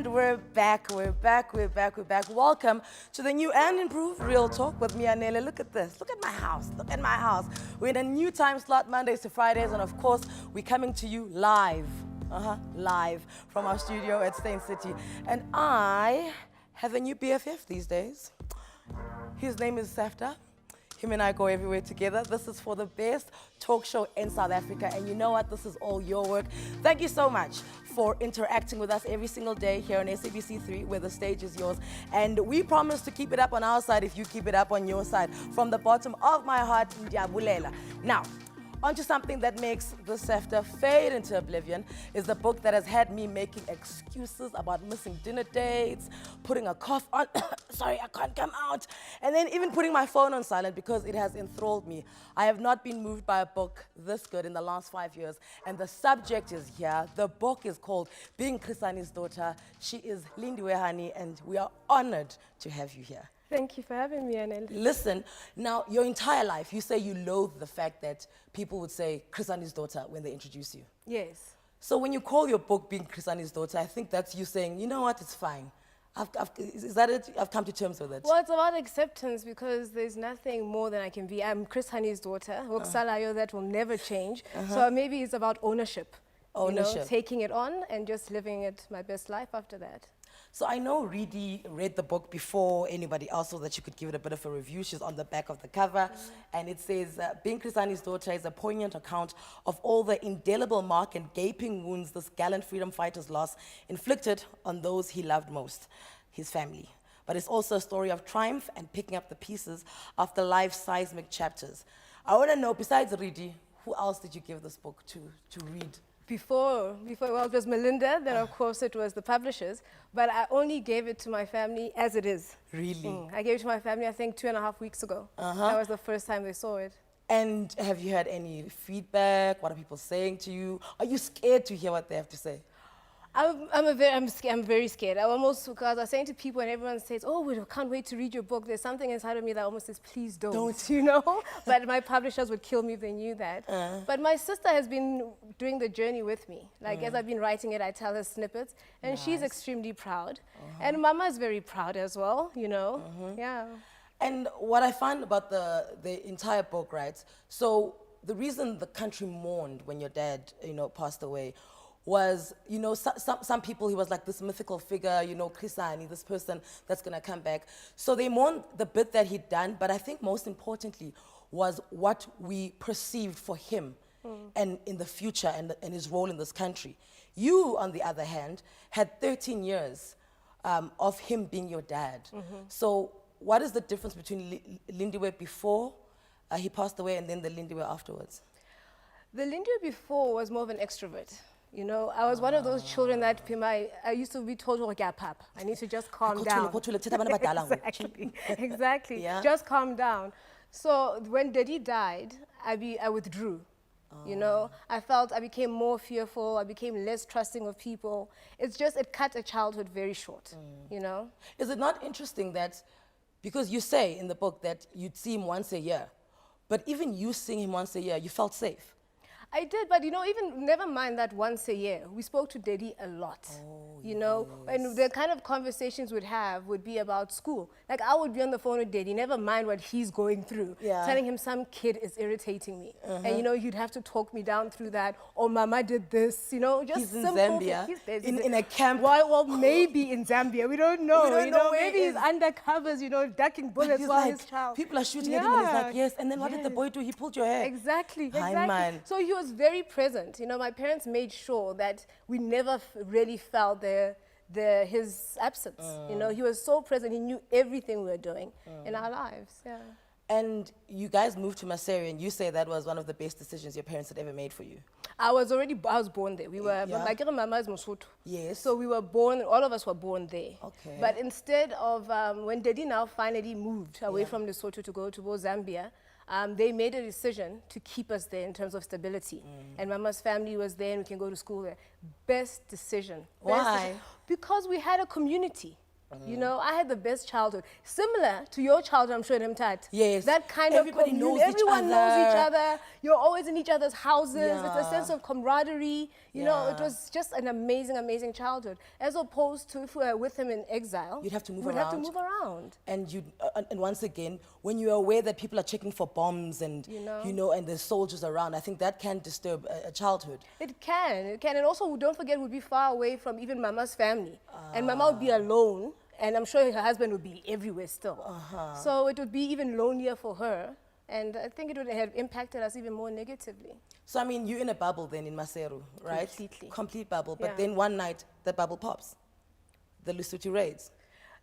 And we're back. Welcome to the new and improved Real Talk with me, Anele. Look at this. Look at my house. We're in a new time slot, Mondays to Fridays, and of course, we're coming to you live. Live from our studio at Stain City. And I have a new BFF these days. His name is Safta. Him and I go everywhere together. This is for the best talk show in South Africa. And you know what? This is all your work. Thank you so much for interacting with us every single day here on SABC3, where the stage is yours. And we promise to keep it up on our side if you keep it up on your side. From the bottom of my heart, ndiyabulela. Now, onto something that makes the Safta fade into oblivion is the book that has had me making excuses about missing dinner dates, putting a cough on, sorry, I can't come out, and then even putting my phone on silent because it has enthralled me. I have not been moved by a book this good in the last 5 years, and the subject is here. The book is called Being Chrisani's Daughter. She is Lindiwe Hani, and we are honored to have you here. Thank you for having me, Anele. Listen, now, your entire life, you say you loathe the fact that people would say Chrisani's daughter when they introduce you. Yes. So when you call your book Being Chrisani's Daughter, I think that's you saying, you know what, it's fine. Is that it? I've come to terms with it. Well, it's about acceptance because there's nothing more than I can be. I'm Chris Hani's daughter. That will never change. So maybe it's about ownership. Ownership. You know, taking it on and just living it my best life after that. So I know Reedy read the book before anybody else so that you could give it a bit of a review. She's on the back of the cover. And it says, Being Chrisani's Daughter is a poignant account of all the indelible mark and gaping wounds this gallant freedom fighter's loss inflicted on those he loved most, his family. But it's also a story of triumph and picking up the pieces after life's seismic chapters. I want to know, besides Reedy, who else did you give this book to read? Before, well, it was Melinda, then of course it was the publishers, but I only gave it to my family as it is. Really? I gave it to my family, I think, 2.5 weeks ago. That was the first time they saw it. And have you had any feedback? What are people saying to you? Are you scared to hear what they have to say? I'm very scared. Because I was saying to people and everyone says, oh, we can't wait to read your book. There's something inside of me that almost says, please don't. You know? But my publishers would kill me if they knew that. But my sister has been doing the journey with me. Like, as I've been writing it, I tell her snippets. And she's extremely proud. And Mama is very proud as well, you know? Yeah. And what I find about the entire book, right? So the reason the country mourned when your dad, passed away was, some people, he was like this mythical figure, Chrisani, this person that's gonna come back. So they mourned the bit that he'd done, but I think most importantly was what we perceived for him and in the future and his role in this country. You, on the other hand, had 13 years of him being your dad. So what is the difference between Lindiwe before he passed away and then the Lindiwe afterwards? The Lindiwe before was more of an extrovert. You know, I was one of those children that I used to be told, oh, pap, I need to just calm down. Exactly. Yeah. Just calm down. So when Daddy died, I withdrew. You know, I became more fearful. I became less trusting of people. It cut a childhood very short, you know. Is it not interesting that, because you say in the book that you'd see him once a year, but even you seeing him once a year, you felt safe? I did, but even never mind that once a year. We spoke to Daddy a lot, you know, and the kind of conversations we'd have would be about school. Like I would be on the phone with Daddy, never mind what he's going through, telling him some kid is irritating me. And, he'd have to talk me down through that. Or Mama did this, just he's simple. In Zambia, in a camp. Well, maybe in Zambia, we don't know. Maybe he's undercovers, ducking bullets while his child. People are shooting at him and he's like, yes. And then what did the boy do? He pulled your hair. Exactly. Hi, man. So he was very present. My parents made sure that we never really felt his absence. He was so present. He knew everything we were doing in our lives. Yeah. And you guys moved to Maseru, and you say that was one of the best decisions your parents had ever made for you. I was born there. We were, my mama is Mosotho. Yes. So we were born, all of us were born there. Okay. But instead of, when Daddy now finally moved away from Lesotho to go to Zambia, they made a decision to keep us there in terms of stability. And Mama's family was there and we can go to school there. Best decision. Why? Because we had a community. You know, I had the best childhood. Similar to your childhood, I'm sure, Mthat. Yes. That kind Everybody of knows everyone each knows each other. other. You're always in each other's houses. Yeah. It's a sense of camaraderie. You know, it Yeah. was just an amazing, amazing childhood. As opposed to if we were with him in exile, You'd have to move we'd around. have to move around. And and once again, when you're aware that people are checking for bombs and You know. and there's soldiers around, I think that can disturb a childhood. It can, and also don't forget we'd be far away from even Mama's family, and Mama would be alone, and I'm sure her husband would be everywhere still. So it would be even lonelier for her, and I think it would have impacted us even more negatively. So I mean, you're in a bubble then in Maseru, right? Completely. Complete bubble. But Yeah. then one night the bubble pops. The Lesotho raids.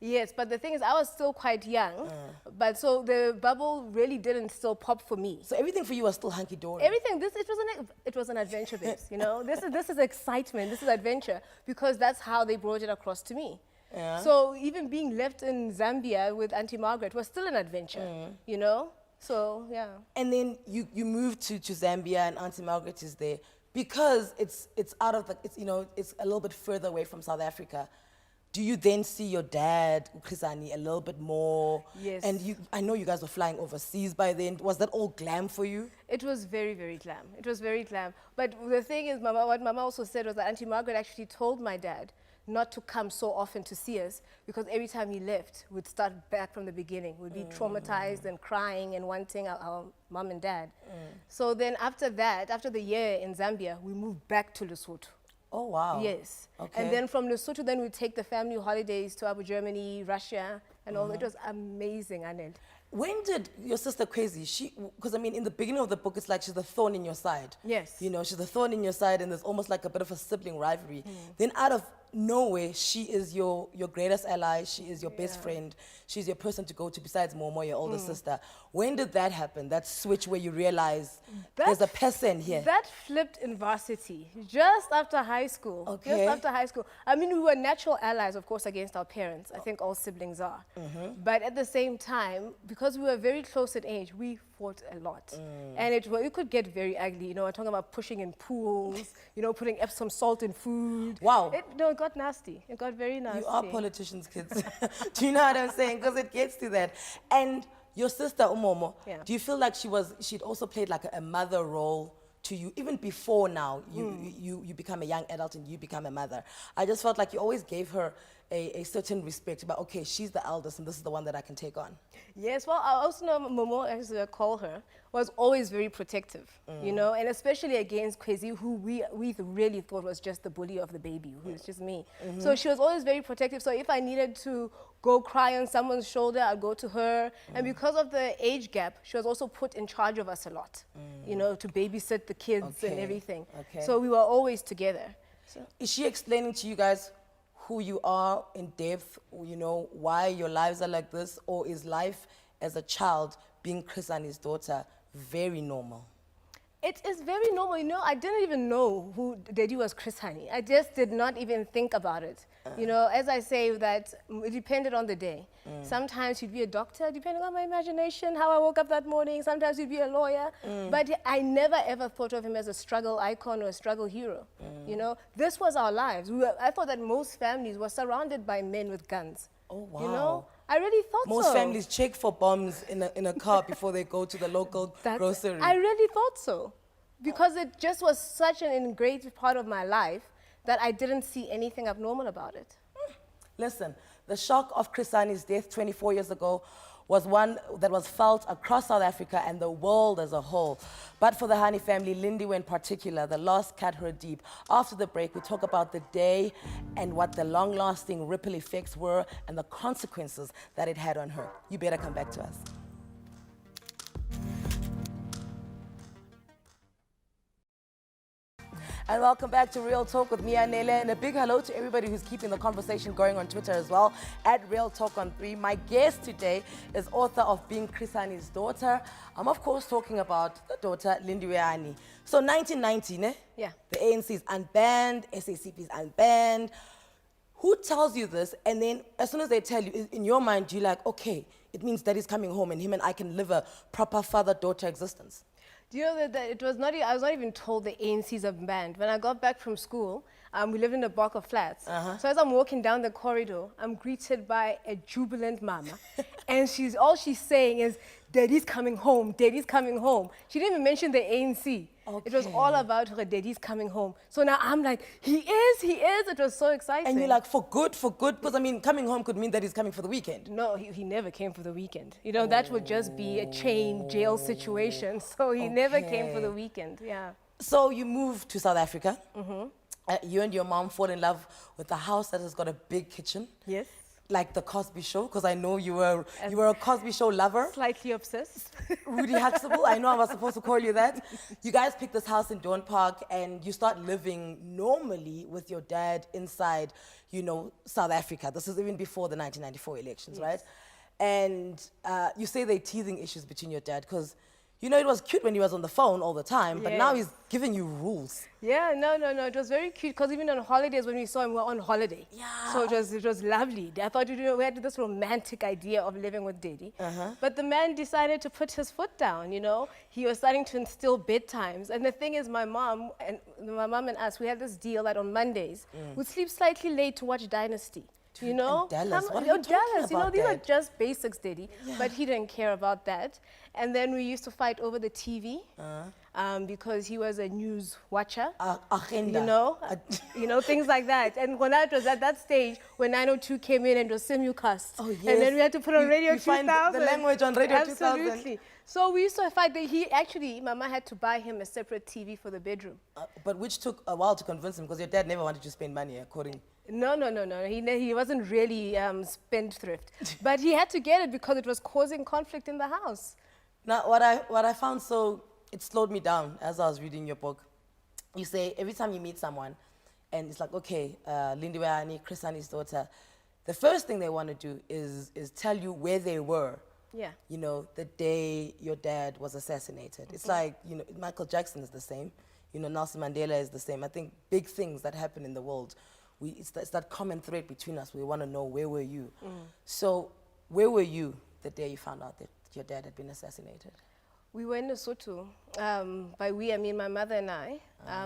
Yes, but the thing is, I was still quite young, but so the bubble really didn't still pop for me. So everything for you was still hunky dory. Everything, it was an adventure base, you know. This is excitement, this is adventure, because that's how they brought it across to me. Yeah. So even being left in Zambia with Auntie Margaret was still an adventure, you know. So yeah. And then you move to Zambia and Auntie Margaret is there because it's out of the it's a little bit further away from South Africa. Do you then see your dad, Ukrisani, a little bit more? Yes. And I know you guys were flying overseas by then. Was that all glam for you? It was very, very glam. It was very glam. But the thing is, what Mama also said was that Auntie Margaret actually told my dad not to come so often to see us because every time he left, we'd start back from the beginning. We'd be traumatized and crying and wanting our mom and dad. So then after that, after the year in Zambia, we moved back to Lesotho. Oh, wow. Yes. Okay. And then from Lesotho, then we take the family holidays to Abu Germany, Russia, and all. It was amazing, Anele. When did your sister Crazy, because I mean, in the beginning of the book, it's like she's the thorn in your side. Yes. You know, she's the thorn in your side, and there's almost like a bit of a sibling rivalry. Then out of nowhere, she is your greatest ally, she is your best friend, she's your person to go to besides Momo, your older sister. When did that happen, that switch where you realize there's a person here? That flipped in varsity, just after high school. Okay. Just after high school. I mean, we were natural allies, of course, against our parents. I think all siblings are. But at the same time, because we were very close in age, we fought a lot. And it could get very ugly. You know, we're talking about pushing in pools, you know, putting Epsom salt in food. Wow. It got nasty. It got very nasty. You are politicians, kids. Do you know what I'm saying? Because it gets to that. And your sister, Umomo, do you feel like she'd also played like a mother role to you, even before now you become a young adult and you become a mother? I just felt like you always gave her a certain respect about, okay, she's the eldest and this is the one that I can take on. Yes, well, I also know Momo, as I call her, was always very protective, you know, and especially against Kwezi, who we really thought was just the bully of the baby, who was just me. So she was always very protective. So if I needed to go cry on someone's shoulder, I'd go to her. And because of the age gap, she was also put in charge of us a lot, you know, to babysit the kids and everything. Okay. So we were always together. So. Is she explaining to you guys who you are in depth, you know, why your lives are like this, or is life as a child being Chris Hani's daughter very normal? It is very normal. You know, I didn't even know who Daddy was Chris Hani. I just did not even think about it. You know, as I say, that it depended on the day. Sometimes he'd be a doctor, depending on my imagination, how I woke up that morning. Sometimes he'd be a lawyer. But I never, ever thought of him as a struggle icon or a struggle hero. You know, this was our lives. I thought that most families were surrounded by men with guns. Oh, wow. You know, I really thought so. Most families check for bombs in a car before they go to the local grocery. I really thought so. Because it just was such an ingrained part of my life that I didn't see anything abnormal about it. Listen, the shock of Chris Hani's death 24 years ago was one that was felt across South Africa and the world as a whole. But for the Hani family, Lindiwe in particular, the loss cut her deep. After the break, we talk about the day and what the long-lasting ripple effects were and the consequences that it had on her. You better come back to us. And welcome back to Real Talk with me, Anele, and a big hello to everybody who's keeping the conversation going on Twitter as well, at Real Talk on 3. My guest today is author of Being Chris Hani's Daughter. I'm of course talking about the daughter, Lindiwe Hani. So 1990, ne? Yeah. The ANC is unbanned, SACP is unbanned. Who tells you this? And then as soon as they tell you, in your mind, you're like, okay, it means Daddy's coming home and him and I can live a proper father-daughter existence. Do you know that it was not, I was not even told the ANC's a band. When I got back from school, we lived in a block of flats. So as I'm walking down the corridor, I'm greeted by a jubilant mama. And all she's saying is, Daddy's coming home, Daddy's coming home. She didn't even mention the ANC. Okay. It was all about her, Daddy's coming home. So now I'm like, he is. It was so exciting. And you're like, for good? Because I mean, coming home could mean that he's coming for the weekend. No, he never came for the weekend. You know, that would just be a chain jail situation. So he never came for the weekend, yeah. So you moved to South Africa. You and your mom fall in love with a house that has got a big kitchen. Yes. Like the Cosby Show, because I know you were a Cosby Show lover. Slightly obsessed. Rudy Huxtable, I know I was supposed to call you that. You guys picked this house in Dawn Park and you start living normally with your dad inside, you know, South Africa. This is even before the 1994 elections, right? And you say there are teething issues between your dad, because you know, it was cute when he was on the phone all the time, but now he's giving you rules. Yeah, no. It was very cute, because even on holidays, when we saw him, we were on holiday. Yeah. So it was lovely. I thought, you know, we had this romantic idea of living with Daddy. But the man decided to put his foot down, you know. He was starting to instill bedtimes. And the thing is, my mom and us, we had this deal that on Mondays, we'd sleep slightly late to watch Dynasty. You know, Dallas, what are you talking about, you know, these are Dad? just basics, Daddy. Yeah. But he didn't care about that. And then we used to fight over the TV because he was a news watcher. Agenda. You know, things like that. And when I was at that stage, when 902 came in and it was simulcast. Oh, yes. And then we had to put on Radio 2000. Find the language on Radio 2000. Absolutely. So we used to fight that Mama had to buy him a separate TV for the bedroom. But which took a while to convince him, because your dad never wanted to spend money, according. No. He wasn't really spendthrift. But he had to get it because it was causing conflict in the house. Now, what I found it slowed me down as I was reading your book. You say every time you meet someone, and it's like, okay, Lindiwe Hani, Chris Hani's daughter, the first thing they want to do is tell you where they were. Yeah. You know, the day your dad was assassinated. It's like, you know, Michael Jackson is the same. You know, Nelson Mandela is the same. I think big things that happen in the world, it's that common thread between us. We want to know, where were you? So where were you the day you found out that your dad had been assassinated? We were in Lesotho. By we, I mean my mother and I.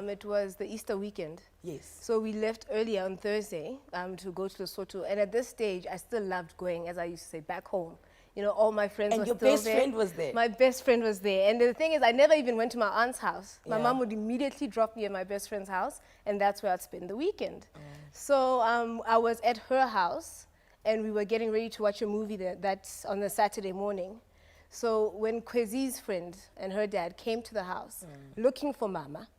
It was the Easter weekend. Yes. So we left earlier on Thursday to go to Lesotho. And at this stage, I still loved going, as I used to say, back home. You know, all my friends were still there. And your best friend was there? My best friend was there. And the thing is, I never even went to my aunt's house. My mom would immediately drop me at my best friend's house, and that's where I'd spend the weekend. So I was at her house, and we were getting ready to watch a movie that's on the Saturday morning. So when Kwezi's friend and her dad came to the house looking for Mama,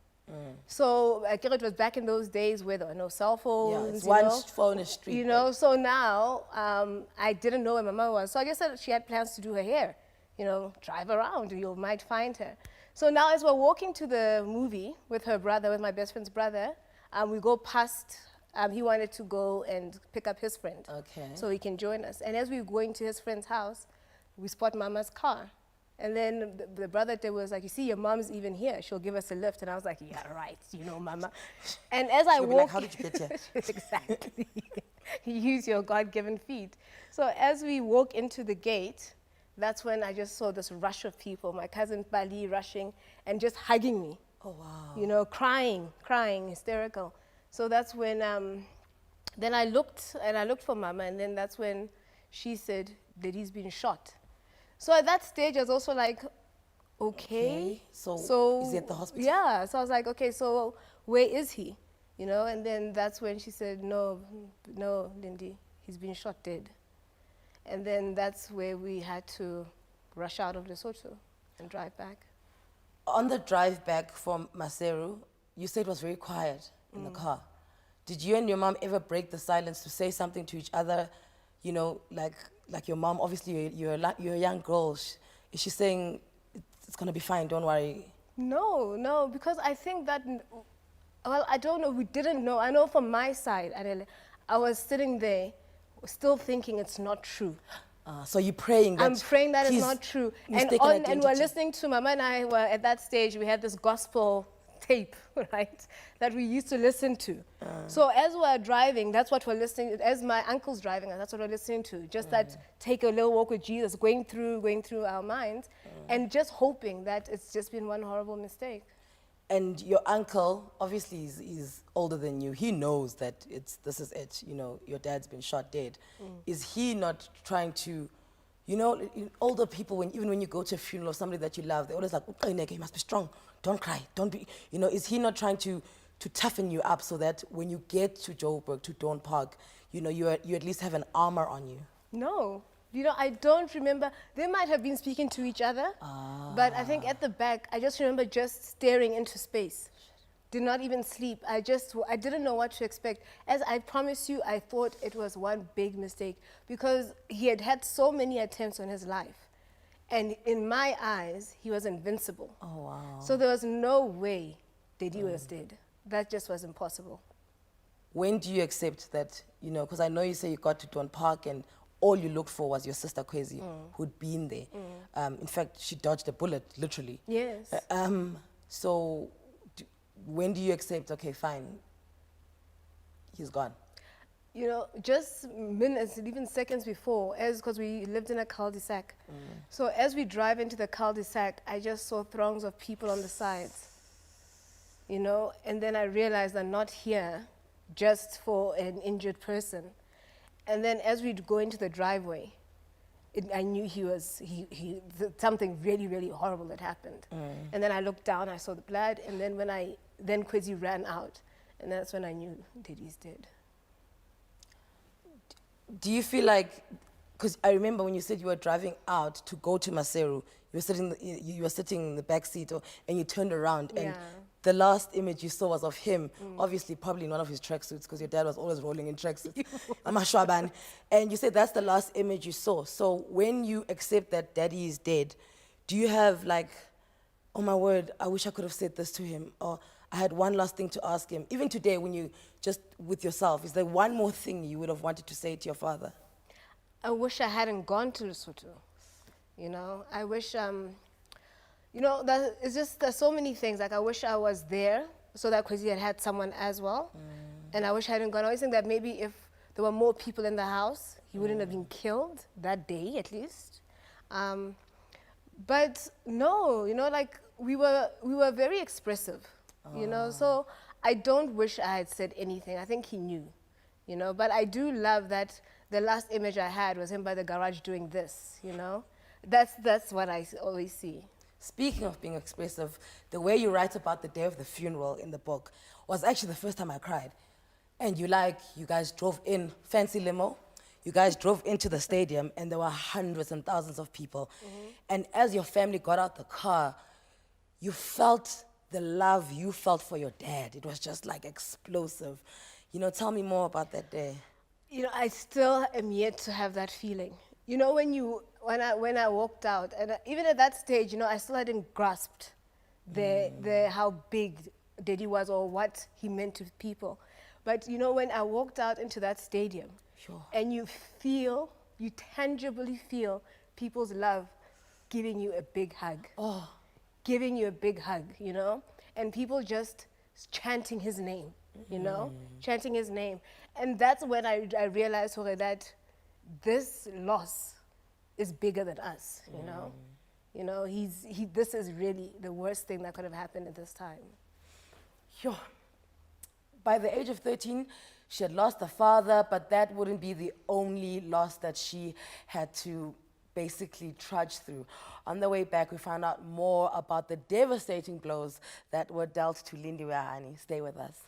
so I think it was back in those days where there were no cell phones. Yeah, it's one phone a street. You know, so now I didn't know where my mom was. So I guess that she had plans to do her hair, you know, drive around, you might find her. So now as we're walking to the movie with her brother, with my best friend's brother, we go past, he wanted to go and pick up his friend. Okay. So he can join us. And as we were going to his friend's house, we spot Mama's car. And then the brother there was like, you see, your mom's even here. She'll give us a lift. And I was like, yeah, right, you know, Mama. And as I walk, like, how did you get here? Exactly. Use your God-given feet. So as we walk into the gate, that's when I just saw this rush of people. My cousin Bali rushing and just hugging me. Oh, wow. You know, crying, hysterical. So that's when, then I looked for Mama. And then that's when she said that he's been shot. So at that stage, I was also like, okay. So is he at the hospital? Yeah. So I was like, okay, so where is he? You know, and then that's when she said, no, Lindy, he's been shot dead. And then that's where we had to rush out of Lesotho and drive back. On the drive back from Maseru, you said it was very quiet in the car. Did you and your mom ever break the silence to say something to each other? You know, like your mom, obviously you're a young girl. Is she saying, it's going to be fine, don't worry? No, because I think that, well, I don't know, we didn't know. I know from my side, Anele, I was sitting there still thinking it's not true. So you're praying that I'm praying that it's not true. And we're listening to, Mama and I were at that stage, we had this gospel tape, right, that we used to listen to. So as we're driving, that's what we're listening to. As my uncle's driving, that's what we're listening to. Just that take a little walk with Jesus, going through our minds. and just hoping that it's just been one horrible mistake. And your uncle, obviously, is older than you. He knows that this is it. Your dad's been shot dead. Is he not trying to, older people, even when you go to a funeral of somebody that you love, they're always like, you must be strong. Don't cry. Don't be, is he not trying to toughen you up so that when you get to Joburg, to Dawn Park, you at least have an armor on you? No. I don't remember. They might have been speaking to each other, but I think at the back, I just remember just staring into space. Did not even sleep. I didn't know what to expect. As I promise you, I thought it was one big mistake because he had had so many attempts on his life. And in my eyes, he was invincible. Oh, wow. So there was no way that he was dead. That just was impossible. When do you accept that, because I know you say you got to Dawn Park and all you looked for was your sister Kwezi, who'd been there. In fact, she dodged a bullet, literally. Yes. So when do you accept, okay, fine, he's gone? Just minutes, even seconds before, because we lived in a cul-de-sac. So as we drive into the cul-de-sac, I just saw throngs of people on the sides. And then I realized I'm not here just for an injured person. And then as we go into the driveway, I knew something really, really horrible had happened. And then I looked down, I saw the blood, and then Kwezi ran out. And that's when I knew that he's dead. Do you feel like, because I remember when you said you were driving out to go to Maseru, you were sitting in the back seat and you turned around and the last image you saw was of him, obviously probably in one of his tracksuits because your dad was always rolling in tracksuits. And you said that's the last image you saw. So when you accept that daddy is dead, do you have like, oh my word, I wish I could have said this to him, or I had one last thing to ask him? Even today when you just with yourself, is there one more thing you would have wanted to say to your father? I wish I hadn't gone to Lesotho. I wish, there's so many things. Like I wish I was there so that Kwezi had someone as well. And I wish I hadn't gone. I always think that maybe if there were more people in the house, he wouldn't have been killed that day at least. But no, like we were very expressive, so I don't wish I had said anything. I think he knew, but I do love that the last image I had was him by the garage doing this, That's what I always see. Speaking of being expressive, the way you write about the day of the funeral in the book was actually the first time I cried. And you guys drove in, fancy limo, you guys drove into the stadium and there were hundreds and thousands of people. And as your family got out the car, you felt the love you felt for your dad. It was just like explosive. Tell me more about that day. I still am yet to have that feeling. When I walked out, and even at that stage, I still hadn't grasped how big Daddy was or what he meant to people. But when I walked out into that stadium, and you tangibly feel people's love giving you a big hug. Giving you a big hug, and people just chanting his name, chanting his name. And that's when I realized that this loss is bigger than us, this is really the worst thing that could have happened at this time. By the age of 13, she had lost a father, but that wouldn't be the only loss that she had to basically trudge through. On the way back, we found out more about the devastating blows that were dealt to Lindiwe Hani. Stay with us.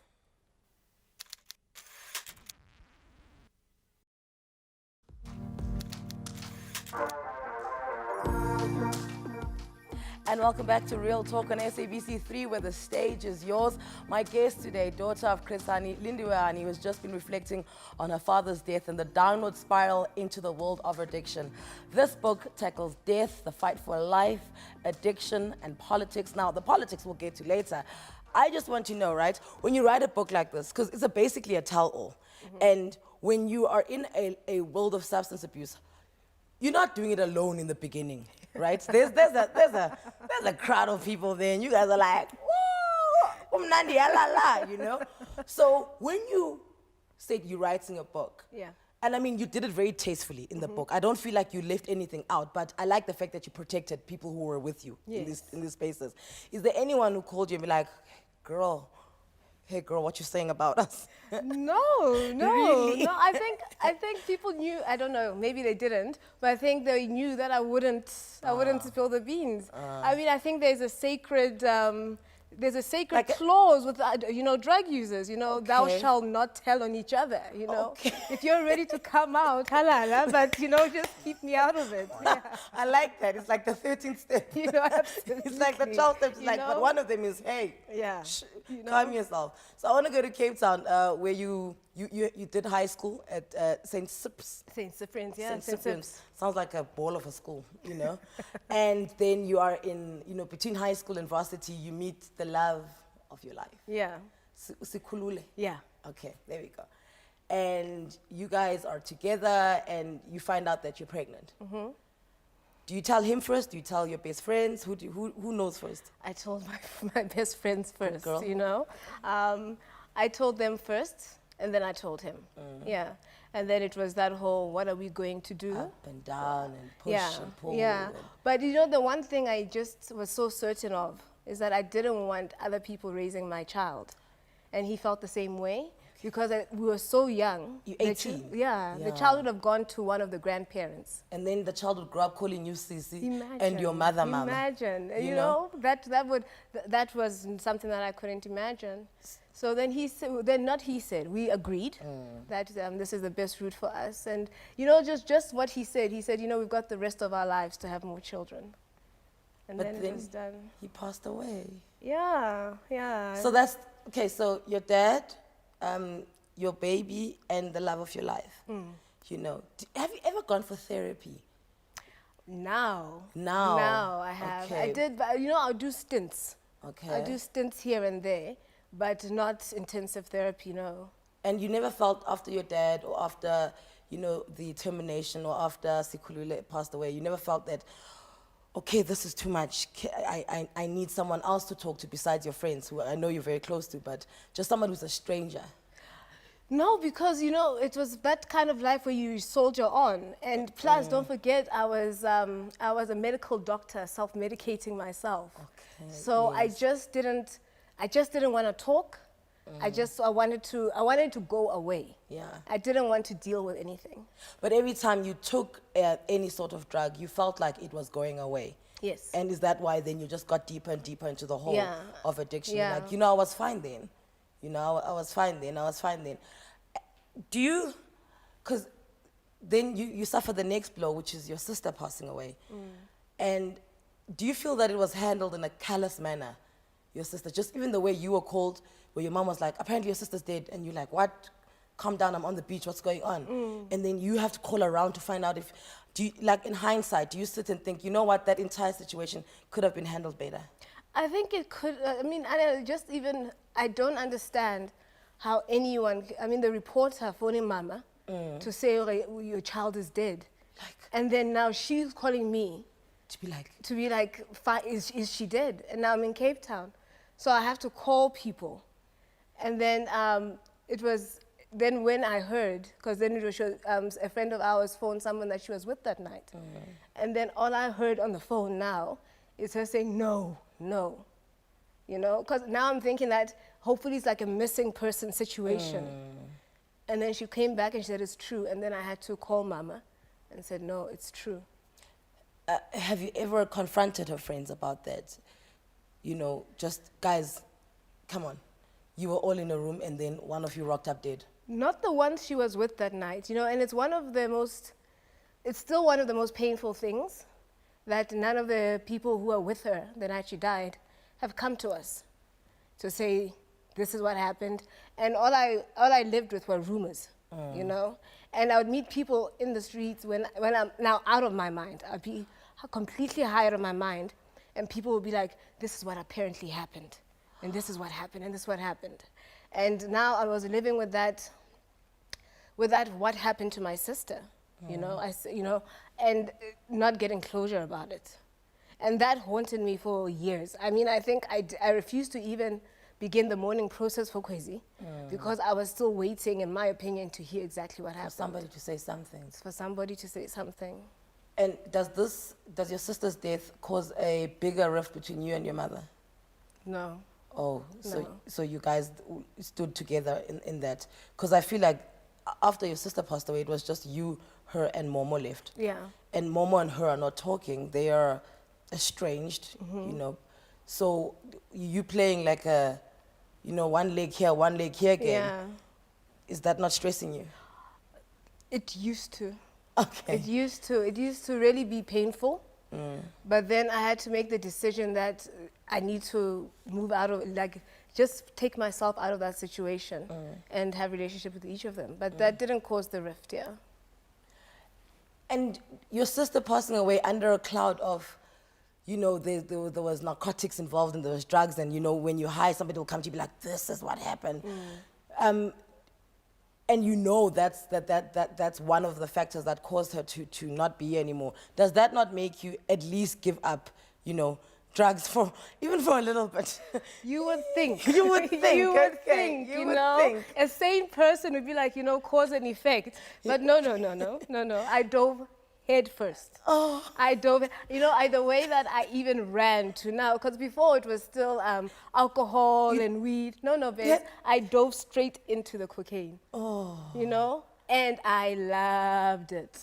And welcome back to Real Talk on SABC3, where the stage is yours. My guest today, daughter of Chris Hani, Lindiwe Hani, has just been reflecting on her father's death and the downward spiral into the world of addiction. This book tackles death, the fight for life, addiction, and politics. Now, the politics we'll get to later. I just want to know, right, when you write a book like this, because it's basically a tell-all, and when you are in a world of substance abuse, you're not doing it alone in the beginning, right? There's a crowd of people there, and you guys are like, woo, umnandi la la, So when you said you're writing a book, And I mean, you did it very tastefully in the book. I don't feel like you left anything out, but I like the fact that you protected people who were with you in these spaces. Is there anyone who called you and be like, girl, hey girl, what you saying about us? No. Really? No, I think people knew, I don't know, maybe they didn't, but I think they knew that I wouldn't spill the beans. I mean, I think there's a sacred like clause with, drug users, thou shalt not tell on each other, Okay. If you're ready to come out, halala, but, just keep me out of it. Yeah. I like that. It's like the 13th step. Absolutely. It's like the 12 steps, but one of them is, hey, calm yourself. So I want to go to Cape Town, where you did high school at St. Cyprian's. St. Cyprian's, yeah. St. Cyprian's. Sounds like a ball of a school, And then you are in, between high school and varsity, you meet the love of your life. Yeah. Sikhulule. Yeah. Okay, there we go. And you guys are together and you find out that you're pregnant. Mm-hmm. Do you tell him first? Do you tell your best friends? Who knows first? I told my best friends first, girl. I told them first, and then I told him. Yeah. And then it was that whole, what are we going to do? Up and down and push and pull. Yeah. But the one thing I just was so certain of is that I didn't want other people raising my child. And he felt the same way. Because we were so young. You're 18. The child would have gone to one of the grandparents. And then the child would grow up calling you Sisi and your mother Mama. Imagine. That was something that I couldn't imagine. So then we agreed that this is the best route for us. And, just what he said, we've got the rest of our lives to have more children. And then it was done. He passed away. Yeah. So okay, so your dad, your baby, and the love of your life. Have you ever gone for therapy? Now I have. Okay. I did, but I'll do stints. Okay. I do stints here and there, but not intensive therapy, no. And you never felt after your dad or after, the termination or after Sikhulule passed away, you never felt that, okay, this is too much. I need someone else to talk to besides your friends, who I know you're very close to, but just someone who's a stranger. No, because, it was that kind of life where you soldier on. And plus, don't forget, I was a medical doctor, self-medicating myself. Okay. So I just didn't want to talk. I wanted to go away. Yeah. I didn't want to deal with anything. But every time you took any sort of drug, you felt like it was going away. Yes. And is that why then you just got deeper and deeper into the hole of addiction? Yeah. Like, I was fine then. I was fine then. Do you, because then you suffer the next blow, which is your sister passing away. And do you feel that it was handled in a callous manner, your sister? Just even the way you were called, where your mom was like, apparently your sister's dead, and you're like, what? Calm down, I'm on the beach, what's going on? And then you have to call around to find out in hindsight, do you sit and think, that entire situation could have been handled better? I think it could, I don't understand how anyone, the reporter phoning Mama to say, your child is dead. And then now she's calling me to be like, is she dead? And now I'm in Cape Town. So I have to call people. And then when I heard, because then it was a friend of ours phoned someone that she was with that night. And then all I heard on the phone now is her saying, no. Because now I'm thinking that hopefully it's like a missing person situation. And then she came back and she said, it's true. And then I had to call Mama and said, no, it's true. Have you ever confronted her friends about that? Just, guys, come on. You were all in a room and then one of you rocked up dead. Not the ones she was with that night, and it's still one of the most painful things that none of the people who were with her the night she died have come to us to say, this is what happened. And all I lived with were rumors, And I would meet people in the streets when I'm now out of my mind. I'd be completely high out of my mind. And people would be like, this is what apparently happened. And this is what happened, and this is what happened. And now I was living with that what happened to my sister, and not getting closure about it. And that haunted me for years. I think I refused to even begin the mourning process for Kwezi because I was still waiting, in my opinion, to hear exactly what happened. For somebody to say something. For somebody to say something. And does your sister's death cause a bigger rift between you and your mother? No. Oh, No. so you guys stood together in that? Because I feel like after your sister passed away, it was just you, her, and Momo left. Yeah. And Momo and her are not talking. They are estranged, you know. So you playing like a, you know, one leg here again. Yeah. Is that not stressing you? It used to. Okay. It used to really be painful. But then I had to make the decision that I need to move out of, like, just take myself out of that situation and have a relationship with each of them. But that didn't cause the rift, yeah. And your sister passing away under a cloud of, you know, there was narcotics involved and there was drugs, and, you know, when you're high, somebody will come to you and be like, this is what happened. And you know that's one of the factors that caused her to not be here anymore. Does that not make you at least give up, you know, drugs even for a little bit? You would think. You would think. You would Okay. think, You you would know. think. A sane person would be like, you know, cause and effect. But no. I dove head first. Oh. I dove, you know, the way that I even ran to now, because before it was still alcohol and weed. No, babes. Yeah. I dove straight into the cocaine. Oh. You know, and I loved it.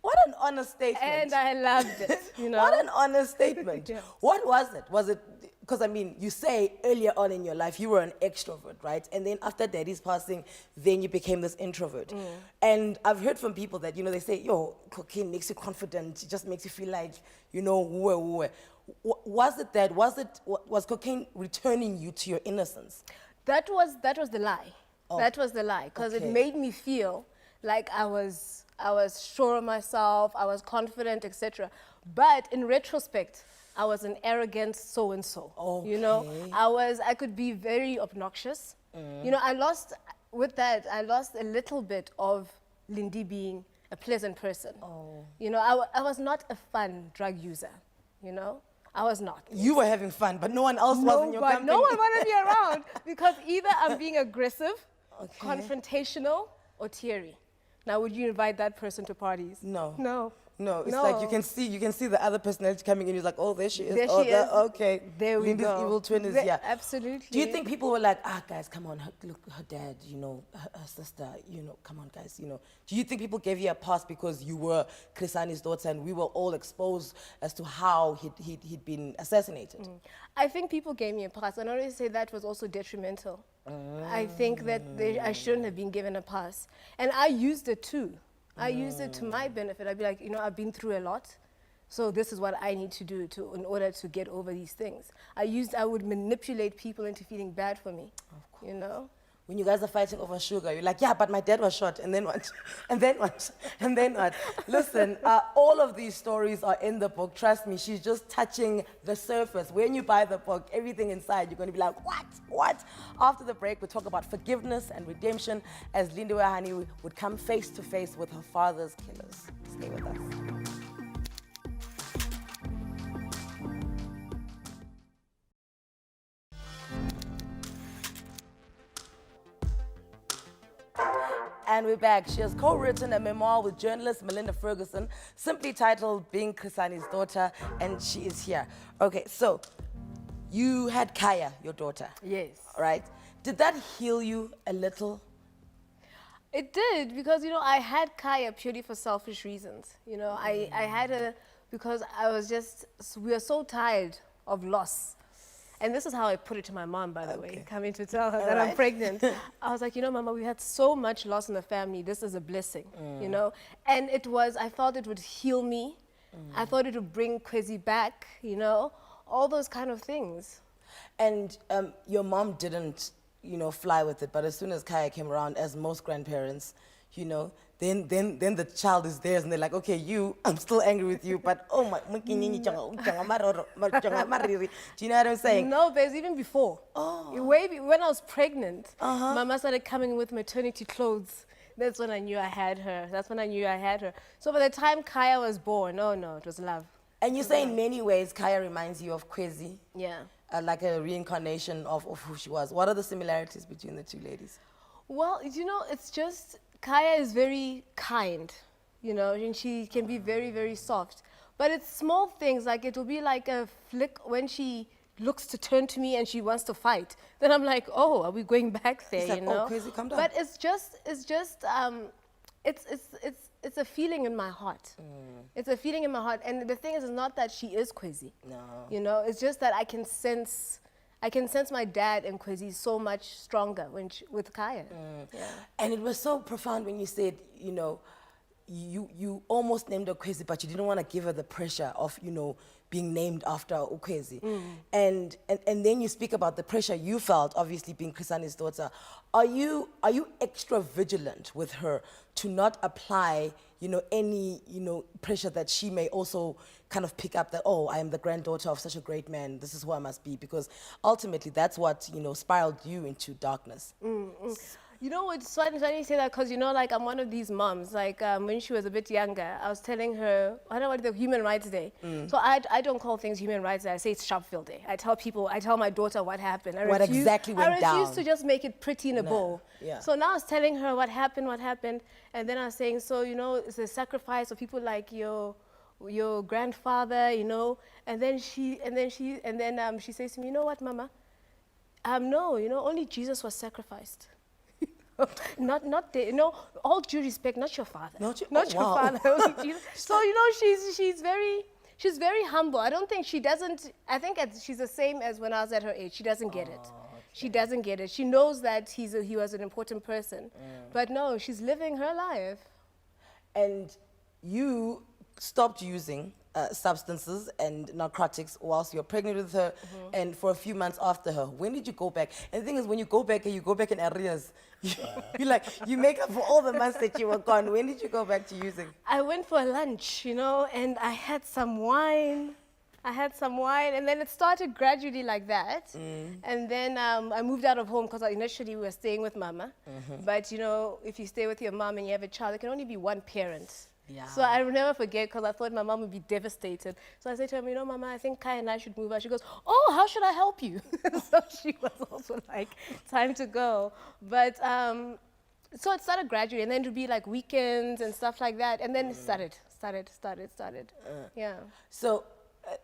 What an honest statement. And I loved it, you know. What an honest statement. Yeah. What was it? Was it, because I mean, you say earlier on in your life you were an extrovert, right? And then after daddy's passing, then you became this introvert. And I've heard from people that, you know, they say, yo, cocaine makes you confident. It just makes you feel like, you know, was it that? Was cocaine returning you to your innocence? That was the lie. Oh. That was the lie, because Okay. it made me feel like I was sure of myself, I was confident, etc. But in retrospect, I was an arrogant so-and-so. You know, Okay. I could be very obnoxious. You know, I lost a little bit of Lindy being a pleasant person. Oh. You know, I was not a fun drug user, you know. I was not. You were having fun, but no one else was in your company. No one wanted me around because either I'm being aggressive, confrontational, or teary. Now, would you invite that person to parties? No. No. No, it's like you can see the other personality coming in. You're like, oh, there she is. There Oh, she is. okay. There we Lindy's go. evil twin is There- here. Absolutely. Do you think people were like, guys, come on, look, her dad, you know, her sister, you know, come on, guys, you know. Do you think people gave you a pass because you were Krisani's daughter and we were all exposed as to how he'd been assassinated? I think people gave me a pass, and I always say that was also detrimental. I think that I shouldn't have been given a pass. And I used it too. I used it to my benefit. I'd be like, you know, I've been through a lot, so this is what I need to do in order to get over these things. I would manipulate people into feeling bad for me, you know? When you guys are fighting over sugar, you're like, yeah, but my dad was shot, and then what? And then what? And then what? Listen, all of these stories are in the book. Trust me, she's just touching the surface. When you buy the book, everything inside, you're going to be like, what? What? After the break, we'll talk about forgiveness and redemption as Lindiwe Hani would come face to face with her father's killers. Stay with us. And we're back. She has co-written a memoir with journalist Melinda Ferguson, simply titled Being Krisani's Daughter, and she is here. Okay, so you had Kaya, your daughter. Yes. Right? Did that heal you a little? It did, because, you know, I had Kaya purely for selfish reasons. You know, I had her because we were so tired of loss. And this is how I put it to my mom, by the way, coming to tell her that I'm pregnant. I was like, you know, Mama, we had so much loss in the family. This is a blessing, you know? And I thought it would heal me. I thought it would bring Kwezi back, you know? All those kind of things. And your mom didn't, you know, fly with it. But as soon as Kaya came around, as most grandparents, you know, then the child is theirs, and they're like, okay, I'm still angry with you, but oh my, do you know what I'm saying? No, there's even before. Oh. When I was pregnant, Mama started coming with maternity clothes. That's when I knew I had her. So by the time Kaya was born, oh no, it was love. And you say in many ways, Kaya reminds you of Kwezi. Yeah. like a reincarnation of who she was. What are the similarities between the two ladies? Well, you know, it's just Kaya is very kind, you know, and she can be very, very soft. But it's small things, like it will be like a flick when she looks to turn to me and she wants to fight. Then I'm like, oh, are we going back there, It's like, you know? oh, crazy, calm down. But it's a feeling in my heart. It's a feeling in my heart. And the thing is, it's not that she is crazy. No. You know, it's just that I can sense my dad and Kwezi so much stronger with Kaya. Yeah. And it was so profound when you said, you know, you almost named her Kwezi, but you didn't want to give her the pressure of, you know, being named after Ukwezi. And then you speak about the pressure you felt, obviously being Chrisani's daughter. Are you extra vigilant with her to not apply, you know, any, you know, pressure that she may also kind of pick up that, oh, I am the granddaughter of such a great man, this is who I must be, because ultimately that's what, you know, spiraled you into darkness. You know, it's funny you say that because, you know, like I'm one of these moms. Like when she was a bit younger, I was telling her, I don't know what the Human Rights Day. So I don't call things Human Rights Day. I say it's Sharpfield Day. I tell my daughter what happened. Exactly went down. I refuse to just make it pretty in a bowl. Yeah. So now I was telling her what happened. And then I was saying, so, you know, it's a sacrifice of people like your grandfather, you know. And then she says to me, you know what, Mama? No, you know, only Jesus was sacrificed. not the, you know, all due respect, not your father. Not your father. Only Jesus. So, you know, she's very humble. I don't think she doesn't, I think she's the same as when I was at her age. She doesn't get it. Okay. She doesn't get it. She knows that he was an important person. But no, she's living her life. And you stopped using substances and narcotics whilst you're pregnant with her and for a few months after her. When did you go back? And the thing is, when you go back in arrears. You make up for all the months that you were gone. When did you go back to using? I went for a lunch, you know, and I had some wine. And then it started gradually like that. And then I moved out of home because initially we were staying with Mama. But, you know, if you stay with your mom and you have a child, there can only be one parent. Yeah. So I will never forget because I thought my mom would be devastated. So I said to her, you know, Mama, I think Kai and I should move out. She goes, oh, how should I help you? So she was also like, time to go. But so it started gradually, and then it would be like weekends and stuff like that. And then it started. Yeah. So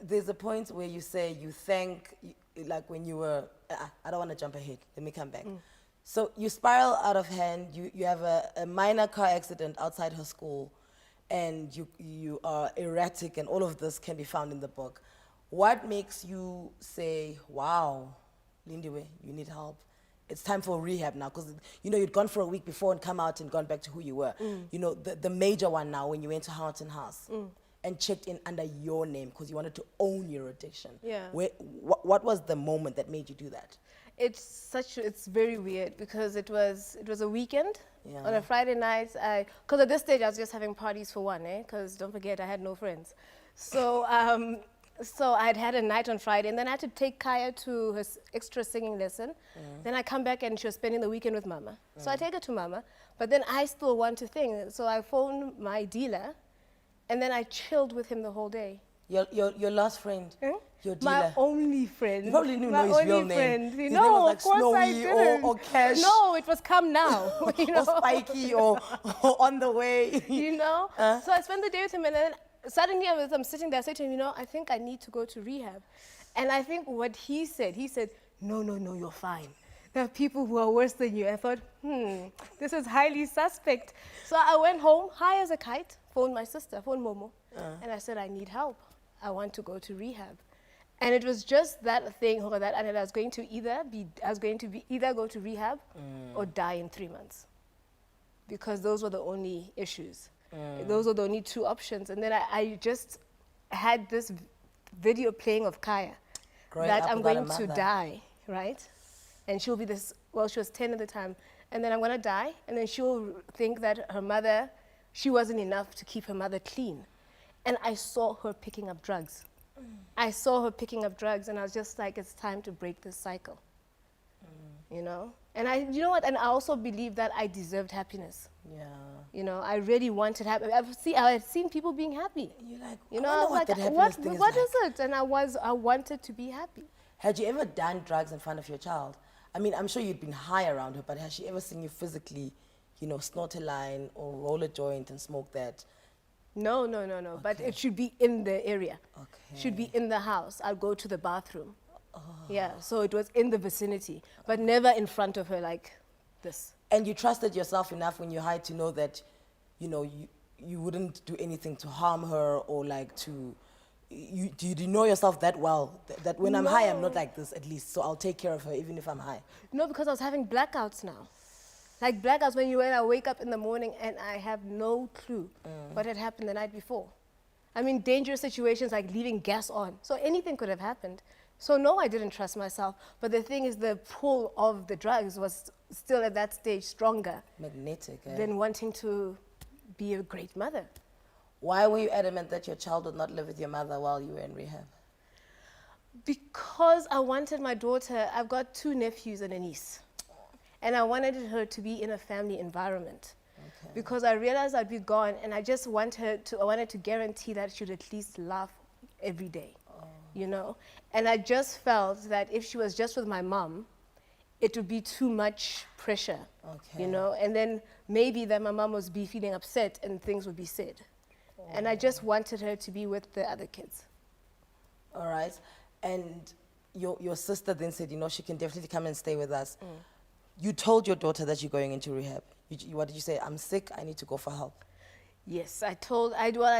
there's a point where you say you thank, like when you were, I don't want to jump ahead. Let me come back. So you spiral out of hand. You have a minor car accident outside her school. And you are erratic, and all of this can be found in the book. What makes you say, wow, Lindiwe, you need help? It's time for rehab now, because, you know, you'd gone for a week before and come out and gone back to who you were. You know, the major one now, when you went to Haunton House and checked in under your name because you wanted to own your addiction. Yeah. What was the moment that made you do that? It's very weird because it was a weekend. Yeah. On a Friday night, because at this stage I was just having parties for one, because don't forget I had no friends. So so I'd had a night on Friday, and then I had to take Kaya to her extra singing lesson. Then I come back and she was spending the weekend with Mama. So I take her to Mama, but then I still want to sing. So I phoned my dealer, and then I chilled with him the whole day. Your last friend? Your dealer? My only friend. You probably didn't know his real name. His name was like of course Snowy I didn't. Or Cash. No, it was Come Now. You know? Or Spiky or On the Way. You know? So I spent the day with him, and then suddenly I'm sitting there, I said to him, you know, I think I need to go to rehab. And I think what he said, no, you're fine. There are people who are worse than you. I thought, this is highly suspect. So I went home, high as a kite, phoned my sister, phoned Momo, and I said, I need help. I want to go to rehab. And it was just that thing, that I was going to either go to rehab or die in 3 months. Because those were the only issues. Those were the only two options. And then I just had this video playing of Kaya that I'm going to die, right? And she'll be this, well, she was 10 at the time. And then I'm going to die, and then she'll think that her mother, she wasn't enough to keep her mother clean. And I saw her picking up drugs. I saw her picking up drugs, and I was just like, it's time to break this cycle. You know? And you know what? And I also believe that I deserved happiness. Yeah. You know, I really wanted happiness. I had seen people being happy. You're like, you know, I was like, what is it? And I wanted to be happy. Had you ever done drugs in front of your child? I mean, I'm sure you'd been high around her, but has she ever seen you physically, you know, snort a line or roll a joint and smoke that? No. Okay. But it should be in the area. Okay. Should be in the house. I'll go to the bathroom. Oh. Yeah, so it was in the vicinity, but never in front of her like this. And you trusted yourself enough when you hide to know that, you know, you wouldn't do anything to harm her or like to... Do you know yourself that well? That when I'm high, I'm not like this, at least. So I'll take care of her, even if I'm high. No, because I was having blackouts now. Like blackouts when I wake up in the morning and I have no clue what had happened the night before. I mean, dangerous situations like leaving gas on. So anything could have happened. So no, I didn't trust myself. But the thing is, the pull of the drugs was still at that stage stronger. Magnetic, eh? Than wanting to be a great mother. Why were you adamant that your child would not live with your mother while you were in rehab? Because I wanted my daughter, I've got 2 nephews and a niece. And I wanted her to be in a family environment. Okay. Because I realized I'd be gone and I just wanted to guarantee that she would at least laugh every day, you know? And I just felt that if she was just with my mom, it would be too much pressure, you know? And then maybe that my mom would be feeling upset and things would be said. And I just wanted her to be with the other kids. All right. And your sister then said, you know, she can definitely come and stay with us. You told your daughter that you're going into rehab. What did you say? I'm sick, I need to go for help. Yes, I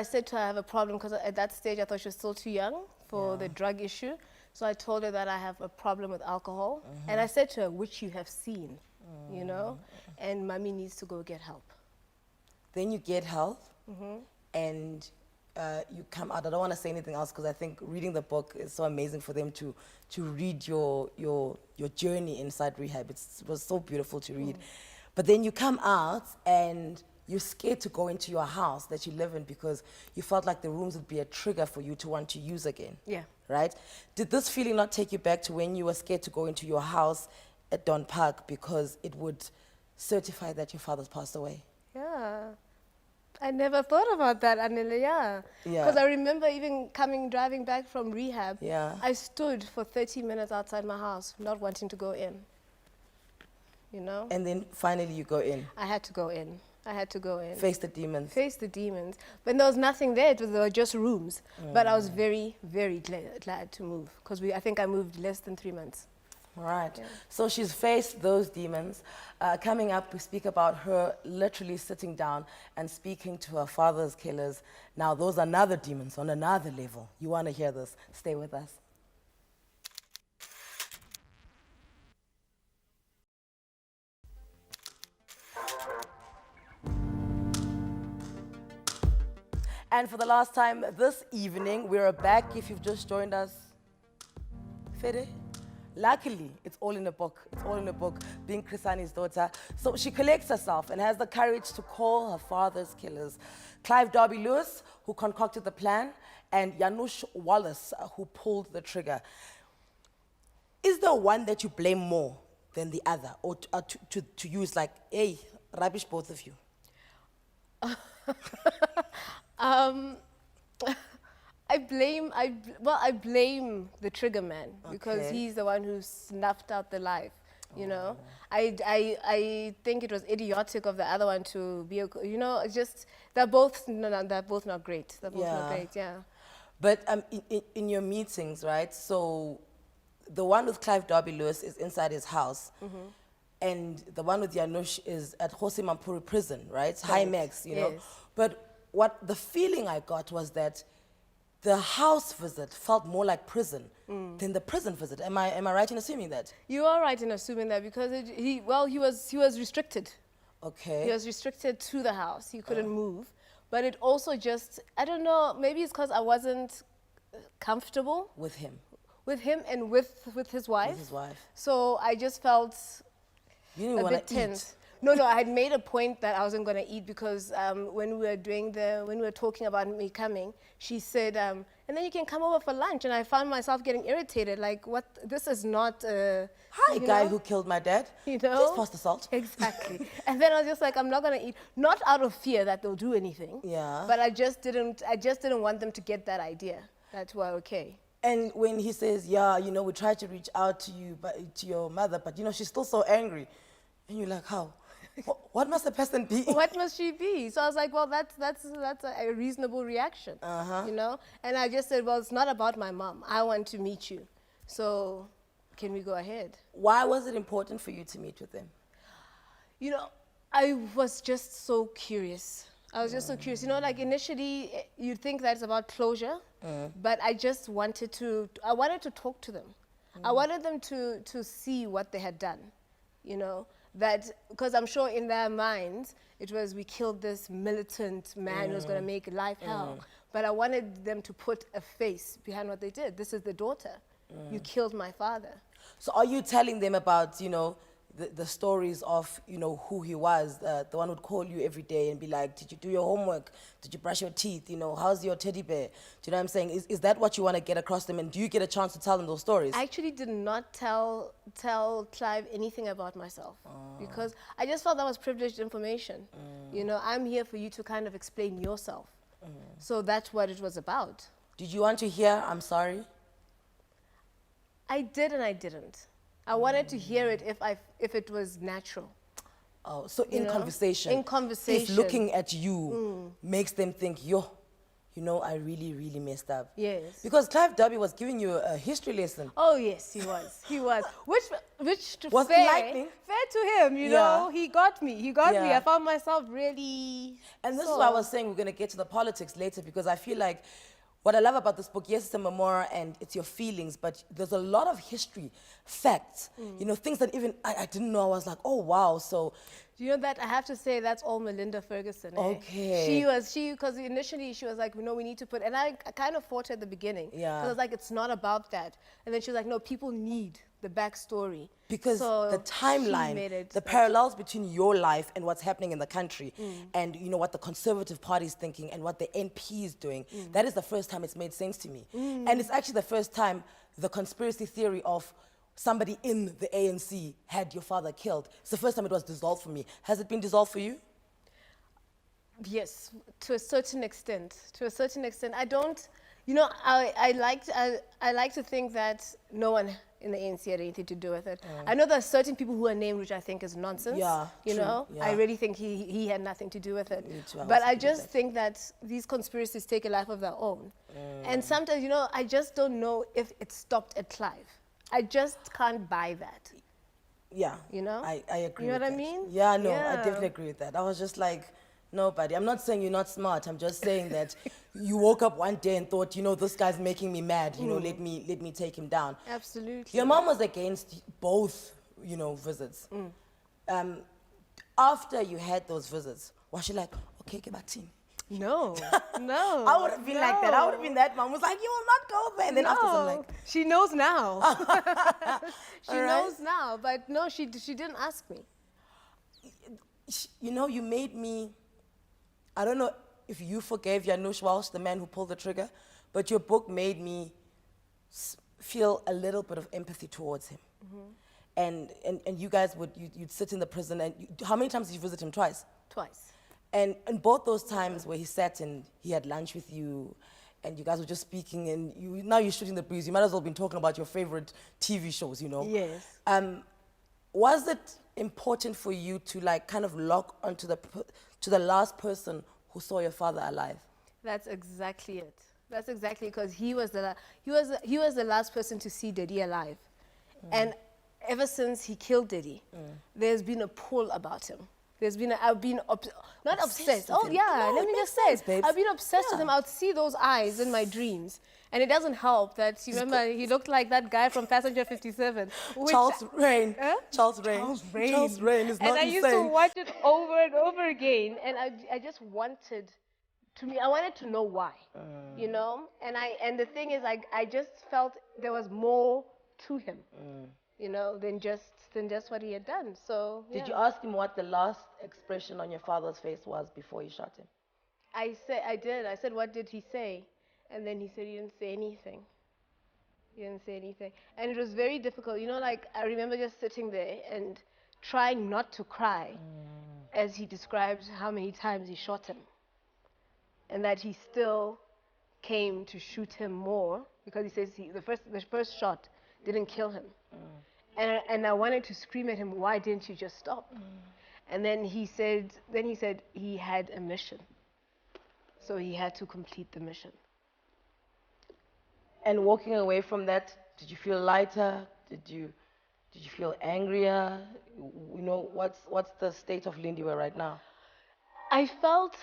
said to her I have a problem because at that stage I thought she was still too young for the drug issue. So I told her that I have a problem with alcohol. And I said to her, which you have seen, you know, and mommy needs to go get help. Then you get help. And you come out. I don't want to say anything else because I think reading the book is so amazing for them to read your journey inside rehab. It was so beautiful to read. But then you come out and you're scared to go into your house that you live in because you felt like the rooms would be a trigger for you to want to use again. Yeah. Right? Did this feeling not take you back to when you were scared to go into your house at Don Park because it would certify that your father's passed away? Yeah. I never thought about that, Anele, yeah. Because I remember even driving back from rehab, I stood for 30 minutes outside my house, not wanting to go in, you know? And then finally you go in. I had to go in. Face the demons. Face the demons. But there was nothing there, there were just rooms. But I was very, very glad to move, because I think I moved less than 3 months. Right. Yeah. So she's faced those demons. Coming up, we speak about her literally sitting down and speaking to her father's killers. Now, those are another demons on another level. You want to hear this? Stay with us. And for the last time this evening, we're back. If you've just joined us, Fede? Luckily, it's all in the book. It's all in the book, being Chrisani's daughter. So she collects herself and has the courage to call her father's killers. Clive Darby Lewis, who concocted the plan, and Janusz Wallace, who pulled the trigger. Is there one that you blame more than the other? Or to use like, hey, rubbish both of you? I blame the trigger man because he's the one who snuffed out the life, you know. I think it was idiotic of the other one to be, you know, just, they're both not great. They're both not great, yeah. But in your meetings, right, so the one with Clive Darby Lewis is inside his house, and the one with Janusz is at Jose Mampuri prison, right? It's high max, you know. But what the feeling I got was that the house visit felt more like prison than the prison visit. Am I right in assuming that? You are right in assuming that because he was restricted. Okay. He was restricted to the house. He couldn't move. But it also just, I don't know, maybe it's because I wasn't comfortable with him. With him and with his wife. With his wife. So I just felt a bit tense. No, I had made a point that I wasn't going to eat because when we were talking about me coming, she said, and then you can come over for lunch. And I found myself getting irritated, like, what? This is not hi, guy who killed my dad. You know? Just pass the salt. Exactly. And then I was just like, I'm not going to eat, not out of fear that they'll do anything. Yeah. But I just didn't want them to get that idea that we're okay. And when he says, yeah, you know, we tried to reach out to you, but to your mother, but you know, she's still so angry. And you're like, how? What must the person be? What must she be? So I was like, well, that's a reasonable reaction, you know? And I just said, well, it's not about my mom. I want to meet you. So can we go ahead? Why was it important for you to meet with them? You know, I was just so curious. I was just so curious. You know, like initially you'd think that it's about closure, but I just wanted to talk to them. I wanted them to see what they had done, you know, that, because I'm sure in their minds it was, we killed this militant man who was going to make life hell. But I wanted them to put a face behind what they did. This is the daughter. You killed my father. So are you telling them about, you know, the stories of, you know, who he was, the one who'd call you every day and be like, did you do your homework? Did you brush your teeth? You know, how's your teddy bear? Do you know what I'm saying? Is that what you want to get across them? And do you get a chance to tell them those stories? I actually did not tell Clive anything about myself because I just felt that was privileged information. You know, I'm here for you to kind of explain yourself. So that's what it was about. Did you want to hear, I'm sorry? I did and I didn't. I wanted to hear it if it was natural. Oh, so in conversation. In conversation. If looking at you makes them think, yo, you know, I really, really messed up. Yes. Because Clive Derby was giving you a history lesson. Oh yes, he was. He was. Which was fair, enlightening. fair to him, you know. He got me. He got me. I found myself really. And this is why I was saying we're going to get to the politics later, because I feel like what I love about this book, yes, it's a memoir and it's your feelings, but there's a lot of history, facts, you know, things that even I didn't know. I was like, oh, wow. So, do you know that I have to say that's all Melinda Ferguson. Eh? Okay. Because initially she was like, you know, we need to put, and I kind of fought her at the beginning. Yeah. I was like, it's not about that. And then she was like, no, people need the backstory. Because so the timeline, the parallels between your life and what's happening in the country, and you know what the Conservative Party is thinking and what the NP is doing, that is the first time it's made sense to me. And it's actually the first time the conspiracy theory of somebody in the ANC had your father killed. It's the first time it was dissolved for me. Has it been dissolved for you? Yes, to a certain extent. To a certain extent. I don't, you know, I like to think that no one in the ANC had anything to do with it. I know there are certain people who are named, which I think is nonsense. Yeah, you true, know, yeah. I really think he had nothing to do with it. Me too, But I just think that these conspiracies take a life of their own. And sometimes, you know, I just don't know if it stopped at Clive. I just can't buy that. Yeah. You know? I agree You know with what that. I mean? Yeah, no, I Yeah. definitely agree with that. I was just like, nobody. I'm not saying you're not smart. I'm just saying that you woke up one day and thought, you know, this guy's making me mad. You know, let me take him down. Absolutely. Your mom was against both, you know, visits. After you had those visits, was she like, okay, get back team? No, no. I would have been like that. I would have been that mom who's like, you will not go there. And then after I'm like, she knows now. She All right. knows now, but no, she didn't ask me. you know, you made me, I don't know if you forgave Janusz Walsh, the man who pulled the trigger, but your book made me feel a little bit of empathy towards him. And you guys you'd sit in the prison, and how many times did you visit him? Twice? Twice. And both those times where he sat and he had lunch with you, and you guys were just speaking, and now you're shooting the breeze. You might as well have been talking about your favorite TV shows, you know? Yes. Was it important for you to like kind of lock onto to the last person who saw your father alive? That's exactly it. That's exactly, because he was the last person to see Daddy alive, and ever since he killed Daddy, there's been a pull about him. I've been not obsessed. with Oh him. yeah, No, let it me makes just say, sense, babes. I've been obsessed with Yeah. him. I'd see those eyes in my dreams, and it doesn't help that you remember he looked like that guy from Passenger 57. Charles Rain. Huh? Charles Rain. Charles Rain. Charles Rain is not And I insane. used to watch it over and over again, and I just wanted I wanted to know why, you know? And the thing is, I just felt there was more to him, you know, than just what he had done. So Did you ask him what the last expression on your father's face was before you shot him? I did. I said, what did he say? And then he said he didn't say anything. He didn't say anything. And it was very difficult. You know, like, I remember just sitting there and trying not to cry as he described how many times he shot him. And that he still came to shoot him more because he says the first shot didn't kill him. And I wanted to scream at him, why didn't you just stop? And then he said he had a mission. So he had to complete the mission. And walking away from that, did you feel lighter? Did you feel angrier? You know, what's the state of Lindiwe right now? I felt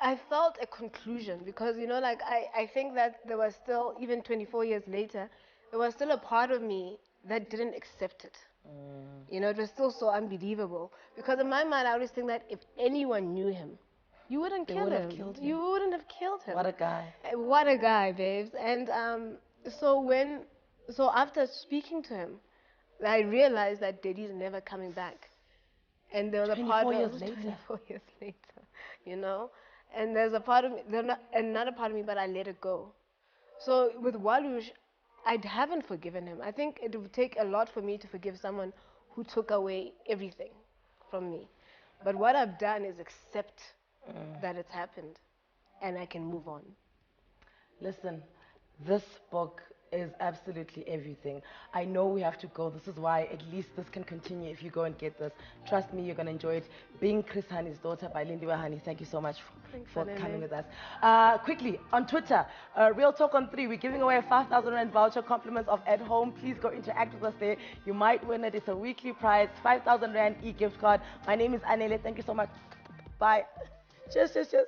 a conclusion because, you know, like I think that there was still, even 24 years later, there was still a part of me that didn't accept it. You know, it was still so unbelievable. Because in my mind, I always think that if anyone knew him, you wouldn't kill him. You wouldn't have killed him. What a guy. What a guy, babes. And so after speaking to him, I realized that Daddy's never coming back. And there was a part of 24 years later, you know. And there's a part of me, another part of me, but I let it go. So with Walush, I haven't forgiven him. I think it would take a lot for me to forgive someone who took away everything from me. But what I've done is accept that it's happened, and I can move on. Listen, this book is absolutely everything. I know we have to go. This is why at least this can continue if you go and get this. Trust me, you're going to enjoy it. Being Chris Hani's Daughter by Lindiwe Hani. Thank you so much for coming with us. Quickly, on Twitter, Real Talk on 3, we're giving away a 5,000 Rand voucher, compliments of At Home. Please go interact with us there. You might win it. It's a weekly prize, 5,000 Rand e-gift card. My name is Anele. Thank you so much. Bye. Cheers, cheers, cheers.